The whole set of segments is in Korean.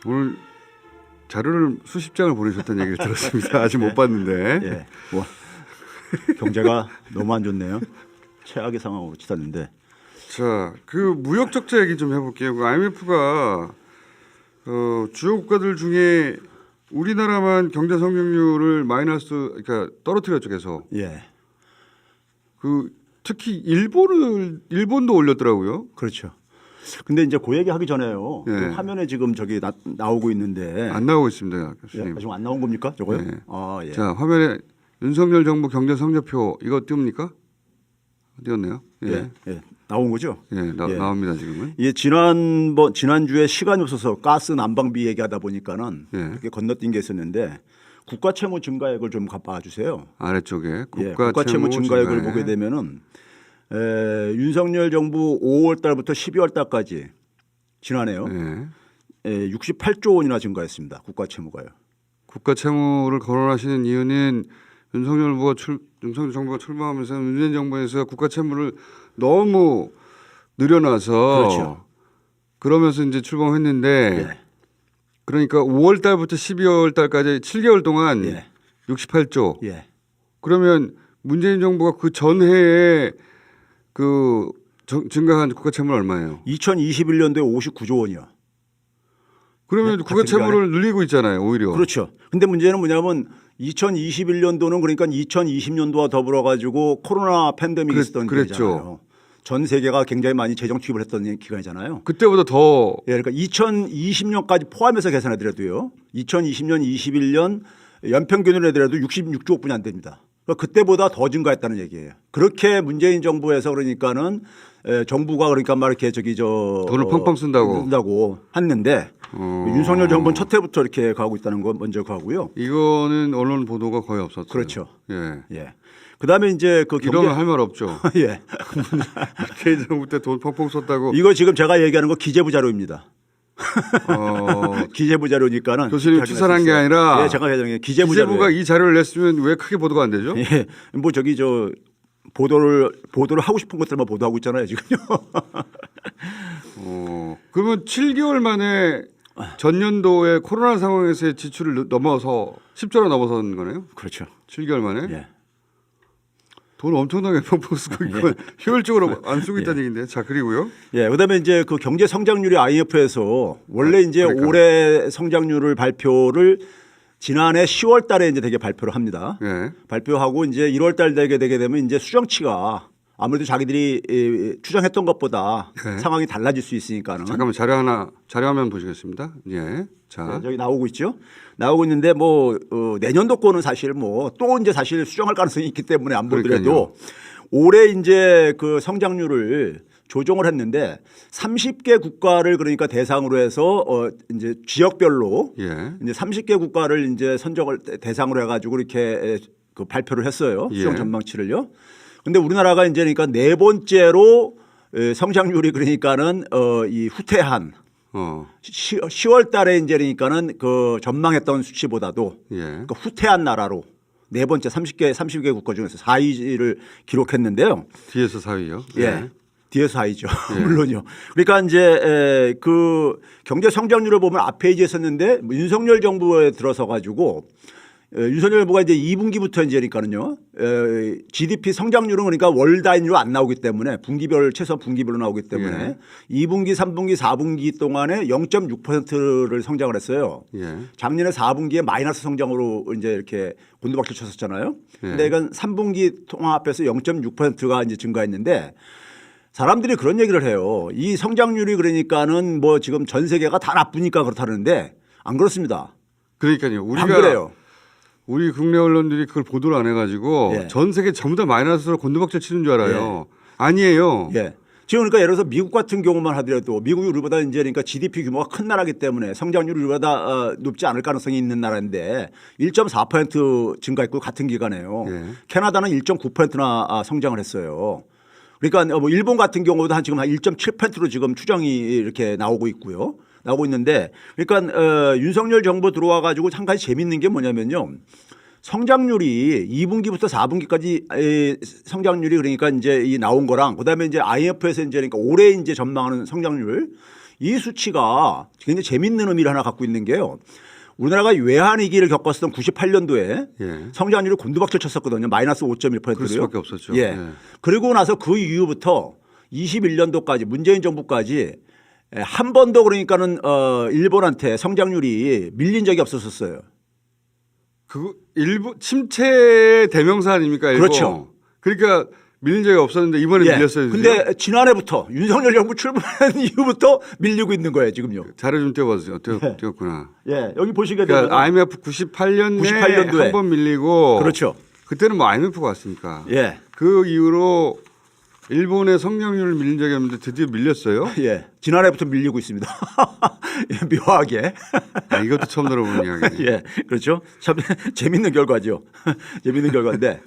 오늘 자료를 수십 장을 보내셨다는 얘기를 들었습니다. 아직 못 봤는데. 예, 뭐 경제가 너무 안 좋네요. 최악의 상황으로 치닫는데. 자, 그 무역 적자 얘기 좀 해볼게요. 그 IMF가 주요 국가들 중에 우리나라만 경제 성장률을 마이너스, 그러니까 떨어뜨렸죠 계속. 예, 그 특히 일본도 올렸더라고요. 그렇죠. 근데 이제 그 얘기 하기 전에요. 예. 그 화면에 지금 저기 나오고 있는데. 안 나오고 있습니다, 예, 교수님. 지금 안 나온 겁니까? 저거요? 예. 아, 예. 자, 화면에 윤석열 정부 경제 성적표 이거 띄웁니까? 띄웠네요. 예, 예, 예. 나온 거죠? 예, 예. 나옵니다 지금은. 예, 지난주에 시간이 없어서 가스 난방비 얘기하다 보니까는 예. 이렇게 건너뛴 게 있었는데 국가 채무 증가액을 좀 봐 주세요. 아래쪽에 예, 국가 채무 증가액을 증가액. 보게 되면은 윤석열 정부 5월 달부터 12월 달까지 지난해요. 예. 68조 원이나 증가했습니다. 국가 채무가요. 국가 채무를 거론하시는 이유는 윤석열 정부가 출범하면서 문재인 정부에서 국가 채무를 너무 늘여놔서 그렇죠. 그러면서 이제 출범했는데 예. 그러니까 5월 달부터 12월 달까지 7개월 동안 예. 68조. 예. 그러면 문재인 정부가 그 전해에 그 증가한 국가 채무는 얼마예요? 2021년도에 59조 원이요. 그러면 네, 국가 같은 채무를 늘리고 있잖아요, 오히려. 그렇죠. 근데 문제는 뭐냐면 2021년도는 그러니까 2020년도와 더불어 가지고 코로나 팬데믹이 있었던 그랬죠. 기간이잖아요. 전 세계가 굉장히 많이 재정 투입을 했던 기간이잖아요. 그때보다 더 예, 그러니까 2020년까지 포함해서 계산해 드려도요. 2020년, 21년 연평균으로 해더라도 66조 뿐이 안 됩니다. 그러니까 그때보다 더 증가했다는 얘기예요. 그렇게 문재인 정부에서 그러니까는 정부가 그러니까 막 이렇게 돈을 펑펑 쓴다고 했는데 윤석열 정부는 첫 해부터 이렇게 가고 있다는 건 먼저 가고요. 이거는 언론 보도가 거의 없었어요. 그렇죠. 예. 예. 그다음에 이제 그 경제 이러면 할 말 없죠. 예. 문재인 정부 때 돈 펑펑 썼다고. 이거 지금 제가 얘기하는 거 기재부 자료입니다. 어, 기재부 자료니까는 교수님 확인할 수 추산한 게 있어요. 아니라 예, 제가 얘기하는 게 기재부 기재부가 자료예요. 이 자료를 냈으면 왜 크게 보도가 안 되죠? 예. 뭐 저기 저 보도를 하고 싶은 것들만 보도하고 있잖아요, 지금요. 그러면 7개월 만에 전년도에 코로나 상황에서의 지출을 넘어서 10조나 넘어선 거네요? 그렇죠. 7개월 만에? 예. 돈 엄청나게 펑펑 쓰고 있고 효율적으로 안 쓰고 있다는 얘기인데. 자, 그리고요. 예, 그다음에 이제 그 경제 성장률이 IMF에서 원래 이제 그러니까. 올해 성장률을 발표를 지난해 10월 달에 이제 되게 발표를 합니다. 예. 발표하고 이제 1월 달 되게 되면 이제 수정치가 아무래도 자기들이 추정했던 것보다 네. 상황이 달라질 수 있으니까는. 잠깐만 자료 화면 보시겠습니다. 예. 자. 네, 저기 나오고 있죠. 나오고 있는데 뭐 내년도 거는 사실 뭐 또 이제 사실 수정할 가능성이 있기 때문에 안 보더라도 올해 이제 그 성장률을 조정을 했는데 30개 국가를 그러니까 대상으로 해서 이제 지역별로 예. 이제 30개 국가를 이제 선정을 대상으로 해가지고 이렇게 그 발표를 했어요. 수정 예. 전망치를요. 근데 우리나라가 이제 그러니까 네 번째로 성장률이 그러니까는 이 후퇴한 10월 달에 이제 그러니까는 그 전망했던 수치보다도 예. 그러니까 후퇴한 나라로 네 번째 30개 국가 중에서 4위를 기록했는데요. 뒤에서 4위요. 예. 뒤에서 4위죠. 물론요. 그러니까 이제 그 경제 성장률을 보면 앞 페이지에 썼는데 윤석열 정부에 들어서 가지고 윤석열 정부가 이제 2분기부터 이제 그러니까는요. GDP 성장률은 그러니까 월 단위로 안 나오기 때문에 분기별 최소한 분기별로 나오기 때문에 2분기, 3분기, 4분기 동안에 0.6%를 성장을 했어요. 예. 작년에 4분기에 마이너스 성장으로 이제 이렇게 곤두박질 쳤었잖아요. 예. 근데 이건 3분기 통합해서 0.6%가 이제 증가했는데 사람들이 그런 얘기를 해요. 이 성장률이 그러니까는 뭐 지금 전 세계가 다 나쁘니까 그렇다는데 안 그렇습니다. 그러니까요. 안 그래요. 우리 국내 언론들이 그걸 보도를 안 해가지고 예. 전 세계 전부 다 마이너스로 곤두박질 치는 줄 알아요. 아니에요. 예. 지금 그러니까 예를 들어서 미국 같은 경우만 하더라도 미국이 우리보다 이제 그러니까 GDP 규모가 큰 나라기 때문에 성장률이 우리보다 높지 않을 가능성이 있는 나라인데 1.4% 증가했고 같은 기간에요. 예. 캐나다는 1.9%나 성장을 했어요. 그러니까 뭐 일본 같은 경우도 한 지금 한 1.7%로 지금 추정이 이렇게 나오고 있고요. 나오고 있는데 그러니까 윤석열 정부 들어와 가지고 한 가지 재밌는 게 뭐냐면요. 성장률이 2분기부터 4분기까지 성장률이 그러니까 이제 이 나온 거랑 그다음에 이제 IMF에서 이제 그러니까 올해 이제 전망하는 성장률 이 수치가 굉장히 재밌는 의미를 하나 갖고 있는 게요. 우리나라가 외환위기를 겪었던 98년도에 예. 성장률을 곤두박질 쳤었거든요. 마이너스 5.1%로요. 그럴 수밖에 없었죠. 예. 예. 그리고 나서 그 이후부터 21년도까지 문재인 정부까지 한 번도 그러니까는 일본한테 성장률이 밀린 적이 없었어요. 그 일부 침체의 대명사 아닙니까? 일본. 그렇죠. 그러니까 밀린 적이 없었는데 이번에 예. 밀렸어요. 근데 지난해부터 윤석열 정부 출범한 이후부터 밀리고 있는 거예요, 지금요. 자료 좀 띄워봐주세요. 띄웠구나. 예. 여기 보시게 되면 그러니까 IMF 98년에 98년도에 한 번 밀리고 그렇죠. 그때는 뭐 IMF가 왔으니까. 예. 그 이후로 일본의 성장률을 밀린 적이 없는데 드디어 밀렸어요. 예. 지난해부터 밀리고 있습니다. 예, 묘하게. 아, 이것도 처음 들어보는 이야기네. 예. 그렇죠. 참 재밌는 결과죠. 재밌는 결과인데.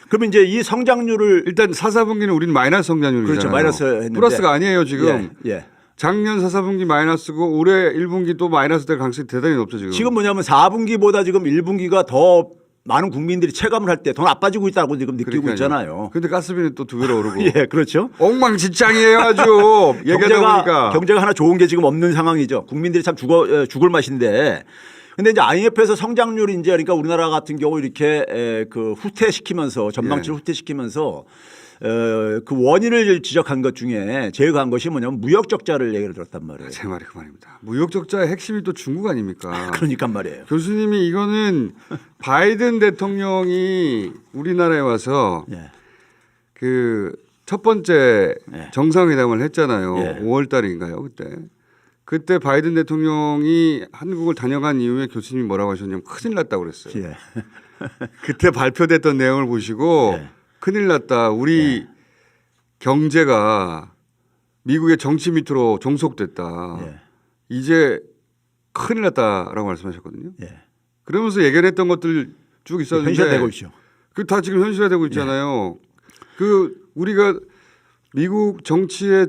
그러면 이제 이 성장률을 일단 4, 4분기는 우리는 마이너스 성장률이잖아요. 그렇죠. 마이너스 했는데. 플러스가 아니에요 지금. 예. 예. 작년 4, 4분기 마이너스고 올해 1분기 또 마이너스 될 가능성이 대단히 높죠 지금. 지금 뭐냐면 4분기보다 지금 1분기가 더 많은 국민들이 체감을 할 때 더 나빠지고 있다고 지금 느끼고 그러니까요. 있잖아요. 근데 가스비는 또 2배로 오르고. 예, 그렇죠. 엉망진창이에요 아주. 얘기하다 보니까. 경제가 하나 좋은 게 지금 없는 상황이죠. 국민들이 참 죽을 맛인데. 근데 이제 IMF에서 성장률이 이제 그러니까 우리나라 같은 경우 이렇게 그 후퇴시키면서 전망치를 후퇴시키면서 그 원인을 지적한 것 중에 제일 강한 것이 뭐냐면 무역 적자를 얘기를 들었단 말이에요. 제 말이 그 말입니다. 무역 적자의 핵심이 또 중국 아닙니까? 그러니까 말이에요. 교수님이 이거는 바이든 대통령이 우리나라에 와서 예. 그 첫 번째 예. 정상회담을 했잖아요. 예. 5월 달인가요, 그때. 그때 바이든 대통령이 한국을 다녀간 이후에 교수님이 뭐라고 하셨냐면 큰일 났다고 그랬어요. 예. 그때 발표됐던 내용을 보시고 예. 큰일 났다. 우리 경제가 미국의 정치 밑으로 종속됐다. 예. 이제 큰일 났다라고 말씀하셨거든요. 예. 그러면서 예견했던 것들 쭉 있었는데 현실화되고 있죠. 그 다 지금 현실화되고 있잖아요. 그 우리가 미국 정치에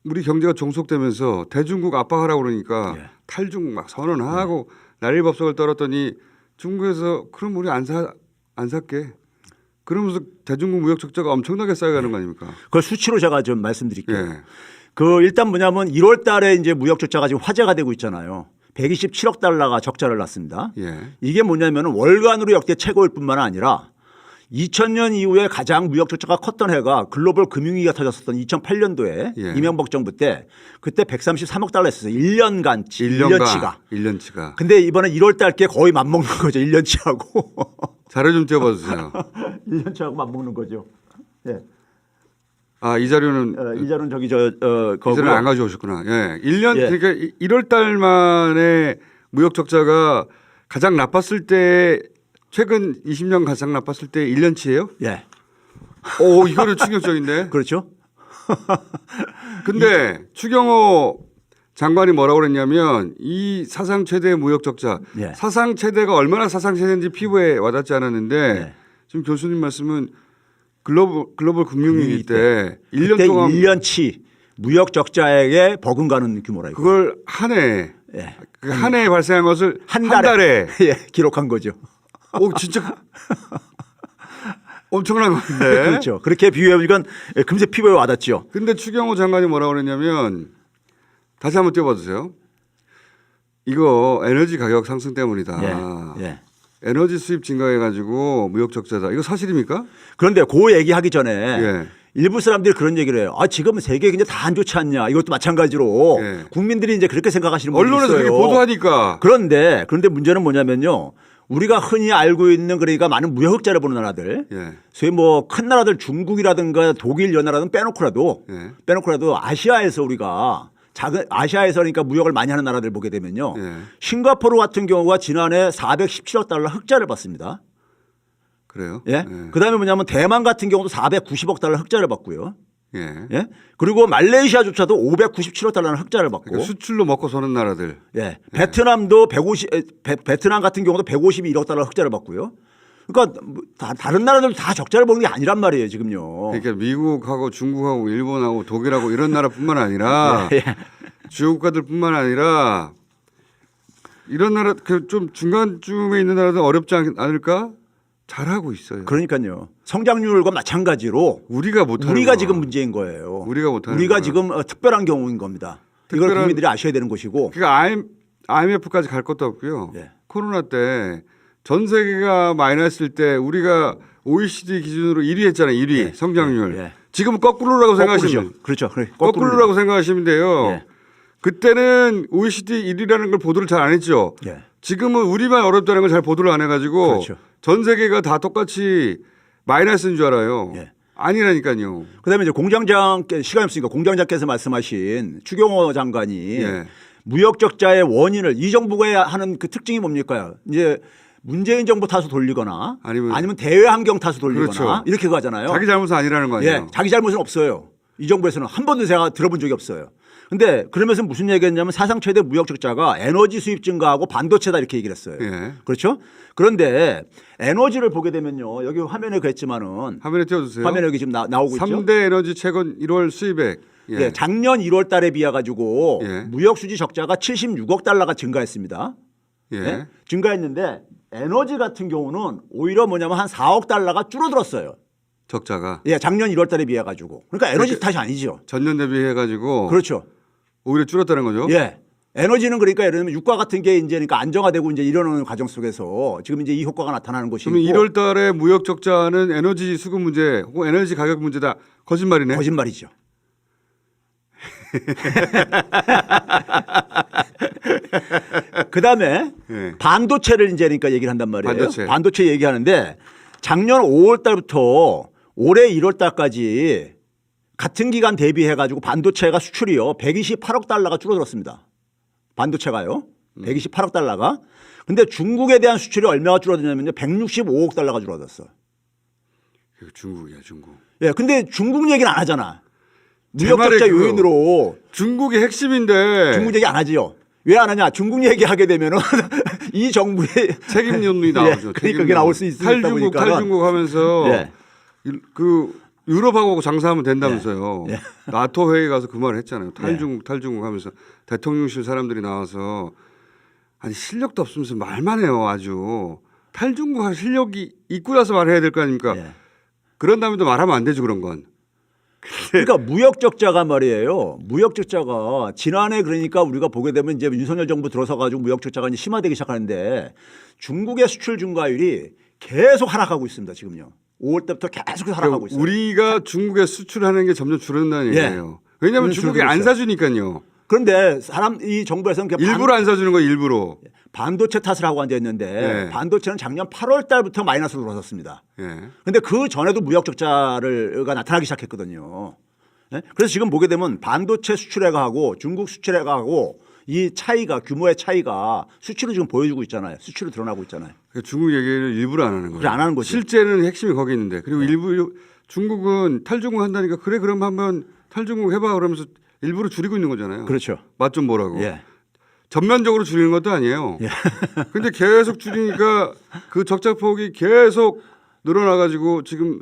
우리 경제가 종속되면서 대중국 압박하라고 그러니까 예. 탈중 막 선언하고 난리법석을 떨었더니 중국에서 그럼 우리 안 살게. 그러면서 대중국 무역 적자가 엄청나게 쌓여가는 거 아닙니까? 그걸 수치로 제가 좀 말씀드릴게요. 예. 그 일단 뭐냐면 1월 달에 이제 무역 적자가 지금 화제가 되고 있잖아요. 127억 달러가 적자를 났습니다. 예. 이게 뭐냐면 월간으로 역대 최고일 뿐만 아니라 2000년 이후에 가장 무역 적자가 컸던 해가 글로벌 금융위기가 터졌었던 2008년도에 예. 이명박 정부 때 그때 133억 달러 했었어요. 1년치가. 1년치가. 근데 이번에 1월 달께 거의 맞먹는 거죠. 1년치하고. 자료 좀 띄워봐 주세요. 1년치하고 맞먹는 거죠. 예. 아, 이 자료는 이 자료는 저기 이자를 안 가져오셨구나. 예. 1년 예. 그러니까 1월 달 만에 무역 적자가 가장 나빴을 때 최근 20년 가장 나빴을 때 1년치예요? 예. 오, 이거는 충격적인데. 그렇죠. 근데 추경호 장관이 뭐라고 그랬냐면 이 사상 최대의 무역 적자, 예. 사상 최대가 얼마나 사상 최대인지 피부에 와닿지 않았는데 예. 지금 교수님 말씀은 글로벌 금융위기 때 1년 그때 동안 1년치 무역 적자액에 버금가는 규모라 이거. 그걸 한 해에 예. 한 해에 발생한 것을 한 한 달에 예, 기록한 거죠. 오 진짜 엄청난 건데. 그렇죠. 그렇게 비교해 보니까 금세 피부에 와닿죠. 근데 추경호 장관이 뭐라고 그랬냐면 다시 한번 띄워봐 주세요. 이거 에너지 가격 상승 때문이다. 예. 예. 에너지 수입 증가해가지고 무역 적자다. 이거 사실입니까? 그런데 그 얘기하기 전에 예. 일부 사람들이 그런 얘기를 해요. 아 지금 세계 경제 다 안 좋지 않냐. 이것도 마찬가지로 예. 국민들이 이제 그렇게 생각하시는 분들이 언론에서 있어요. 그렇게 보도하니까. 그런데 문제는 뭐냐면요. 우리가 흔히 알고 있는 그러니까 많은 무역 흑자를 보는 나라들, 예. 소위 뭐 큰 나라들 중국이라든가 독일 연나라든 예. 빼놓고라도 아시아에서 우리가 아시아에서 그러니까 무역을 많이 하는 나라들 보게 되면요. 예. 싱가포르 같은 경우가 지난해 417억 달러 흑자를 봤습니다. 그래요? 예. 그다음에 뭐냐면 대만 같은 경우도 490억 달러 흑자를 봤고요. 예. 예. 그리고 말레이시아조차도 597억 달러는 흑자를 받고. 그러니까 수출로 먹고 사는 나라들. 예. 베트남도 베트남 같은 경우도 151억 달러 흑자를 받고요. 그러니까 다른 나라들 다 적자를 보는 게 아니란 말이에요, 지금요. 그러니까 미국하고 중국하고 일본하고 독일하고 이런 나라뿐만 아니라 예. 주요 국가들뿐만 아니라 이런 나라 그 좀 중간쯤에 있는 나라들 어렵지 않을까? 잘하고 있어요. 그러니까요. 성장률과 마찬가지로 우리가 못하는 우리가 거. 지금 문제인 거예요. 우리가 못하는 우리가 거야. 지금 특별한 경우인 겁니다. 이걸 특별한- 국민들이 아셔야 되는 것이고. 그러니까 IMF까지 갈 것도 없고요. 예. 코로나 때 전 세계가 마이너스일 때 우리가 OECD 기준으로 1위 했잖아요. 1위 예. 성장률. 예. 지금은 거꾸로라고 생각하시면 그렇죠. 그래, 거꾸로라고 생각하시면 돼요. 예. 그때는 OECD 1위라는 걸 보도를 잘 안 했죠. 예. 지금은 우리만 어렵다는 걸 잘 보도를 안 해가지고 그렇죠. 전 세계가 다 똑같이 마이너스인 줄 알아요. 예. 아니라니까요. 그다음에 이제 공장장께 시간이 없으니까 공장장께서 말씀하신 추경호 장관이 예. 무역 적자의 원인을 이 정부가 하는 그 특징이 뭡니까? 이제 문재인 정부 탓을 돌리거나 아니면 대외 환경 탓을 돌리거나 그렇죠. 이렇게 가잖아요. 자기 잘못은 아니라는 거 아니에요. 예, 자기 잘못은 없어요. 이 정부에서는 한 번도 제가 들어본 적이 없어요. 근데 그러면서 무슨 얘기했냐면 사상 최대 무역 적자가 에너지 수입 증가하고 반도체다 이렇게 얘기를 했어요. 예. 그렇죠? 그런데 에너지를 보게 되면요. 여기 화면에 그랬지만은 화면에 띄워주세요. 화면에 여기 지금 나오고 있죠. 3대 에너지 채권 1월 수입액. 예. 예, 작년 1월 달에 비해 가지고 예. 무역 수지 적자가 76억 달러가 증가했습니다. 예. 예? 증가했는데 에너지 같은 경우는 오히려 뭐냐면 한 4억 달러가 줄어들었어요. 적자가 예, 작년 1월 달에 비해 가지고. 그러니까 에너지 탓이 아니죠. 전년 대비해가지고 그렇죠. 오히려 줄었다는 거죠. 예. 에너지는 그러니까 예를 들면 유가 같은 게 이제 그러니까 안정화되고 이제 이러는 과정 속에서 지금 이제 이 효과가 나타나는 것이고. 그러면 1월 달에 무역 적자는 에너지 수급 문제 혹은 에너지 가격 문제다. 거짓말이네. 거짓말이죠. 그다음에 예. 반도체를 이제 그러니까 얘기를 한단 말이에요. 반도체. 얘기하는데 작년 5월 달부터 올해 1월 달까지 같은 기간 대비해 가지고 반도체가 수출이요 128억 달러가 줄어들었습니다. 반도체가요 128억 달러가. 근데 중국에 대한 수출이 얼마가 줄어드냐면요 165억 달러가 줄어들었어. 중국이야 중국. 예, 근데 중국 얘기는 안 하잖아. 제 무역 말에 적자 그거. 요인으로 중국이 핵심인데 중국 얘기 안 하지요. 왜 안 하냐? 중국 얘기하게 되면은 이 정부의 책임론이 나오죠. 예, 그러니까 그게 나올 수 있으니까 탈중국 하면서 예. 그 유럽하고 장사하면 된다면서요. 예. 나토 회의 가서 그 말을 했잖아요. 탈중국 하면서 대통령실 사람들이 나와서 아니 실력도 없으면서 말만 해요. 아주 탈중국 할 실력이 있고 나서 말해야 될 거 아닙니까? 예. 그런 다음에도 말하면 안 되죠 그런 건. 그러니까 무역 적자가 말이에요. 무역 적자가 지난해 그러니까 우리가 보게 되면 이제 윤석열 정부 들어서 가지고 무역 적자가 이제 심화되기 시작하는데 중국의 수출 증가율이 계속 하락하고 있습니다. 지금요. 5월 때부터 계속 하락하고 있어요. 우리가 중국에 수출하는 게 점점 줄어든다는 예. 얘기예요. 왜냐하면 중국이 줄어들고 안 있어요. 사주니까요. 그런데 이 정부에서는 그냥 일부러 안 사주는 거 일부러. 반도체 탓을 하고 앉아 있는데 예. 반도체는 작년 8월 달부터 마이너스로 돌아섰습니다. 예. 근데 그 전에도 무역 적자가 나타나기 시작했거든요. 네? 그래서 지금 보게 되면 반도체 수출액하고 중국 수출액하고 이 차이가 규모의 차이가 수치로 지금 보여주고 있잖아요. 수치로 드러나고 있잖아요. 그러니까 중국 얘기를 일부러 안 하는 거예요. 그래, 안 하는 거죠. 실제는 핵심이 거기 있는데 그리고 일부 중국은 탈중국 한다니까 그래 그럼 한번 탈중국 해봐 그러면서 일부러 줄이고 있는 거잖아요. 그렇죠. 맛 좀 보라고. 예. 전면적으로 줄이는 것도 아니에요. 예. 근데 계속 줄이니까 그 적자폭이 계속 늘어나가지고 지금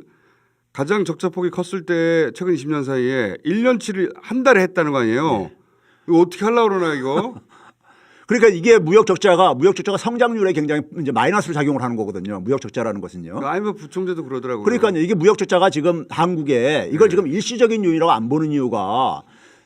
가장 적자폭이 컸을 때 최근 20년 사이에 1년치를 한 달에 했다는 거 아니에요. 이거 어떻게 하려고 그러나 이거. 그러니까 이게 무역 적자가 성장률에 굉장히 이제 마이너스로 작용을 하는 거거든요. 무역 적자라는 것은요. IMF 부총재도 그러더라고요. 그러니까요. 이게 무역 적자가 지금 한국에 이걸 지금 일시적인 요인이라고 안 보는 이유가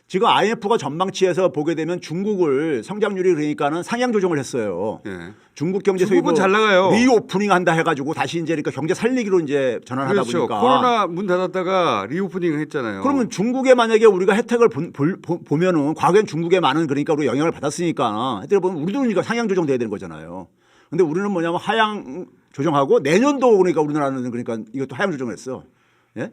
지금 IMF가 전망치에서 보게 되면 중국을 성장률이 그러니까는 상향 조정을 했어요. 예. 중국 경제 중국은 잘 나가요. 리오프닝 한다 해가지고 다시 이제 그러니까 경제 살리기로 이제 전환하다 그렇죠. 보니까 코로나 문 닫았다가 리오프닝을 했잖아요. 그러면 중국에 만약에 우리가 혜택을 보면은 과거엔 중국에 많은 그러니까 우리 영향을 받았으니까 혜택을 보면 우리도 그러니까 상향 조정돼야 되는 거잖아요. 근데 우리는 뭐냐면 하향 조정하고 내년도 그러니까 우리나라는 그러니까 이것도 하향 조정을 했어. 예?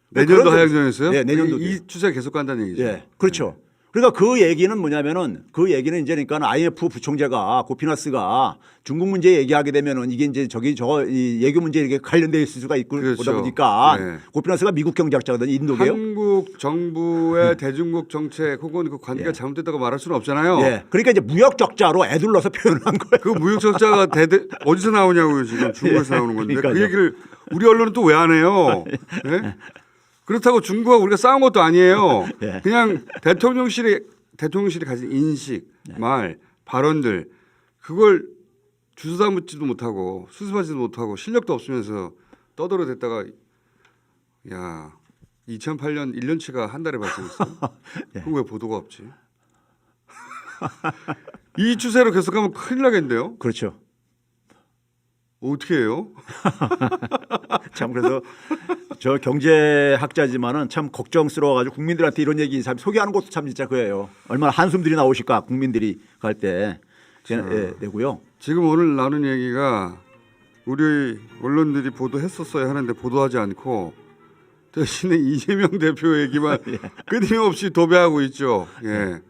내년도 하향정했어요? 네, 내년도 이 추세 계속 간다는 얘기죠. 예, 그렇죠. 그러니까 그 얘기는 뭐냐면은 그 얘기는 이제 그러니까 IMF 부총재가 고피너스가 중국 문제 얘기하게 되면은 이게 이제 이 외교 문제 이렇게 관련돼 있을 수가 있고 그렇죠. 보다 보니까 네. 고피너스가 미국 경제학자거든요. 인도계요. 한국 정부의 대중국 정책 혹은 그 관계가 잘못됐다고 말할 수는 없잖아요. 예. 그러니까 이제 무역 적자로 애둘러서 표현한 거예요. 그 무역 적자가 어디서 나오냐고요 지금 중국에서 나오는 건데 그러니까요. 그 얘기를 우리 언론은 또 왜 안 해요? 예? 그렇다고 중국하고 우리가 싸운 것도 아니에요. 예. 그냥 대통령실이 가진 인식, 말, 발언들 그걸 주소다 묻지도 못하고 수습하지도 못하고 실력도 없으면서 떠들어댔다가 야 2008년 1년치가 한 달에 발생했어. 그거 왜 보도가 없지? 이 추세로 계속 가면 큰일 나겠는데요. 그렇죠. 어떻게 해요? 참 그래서 저 경제학자지만은 참 걱정스러워가지고 국민들한테 이런 얘기 참 소개하는 것도 참 진짜 그래요. 얼마나 한숨들이 나오실까 국민들이 갈 때 내고요. 지금 오늘 나눈 얘기가 우리 언론들이 보도했었어야 하는데 보도하지 않고 대신에 이재명 대표 얘기만 끊임없이 도배하고 있죠. 예.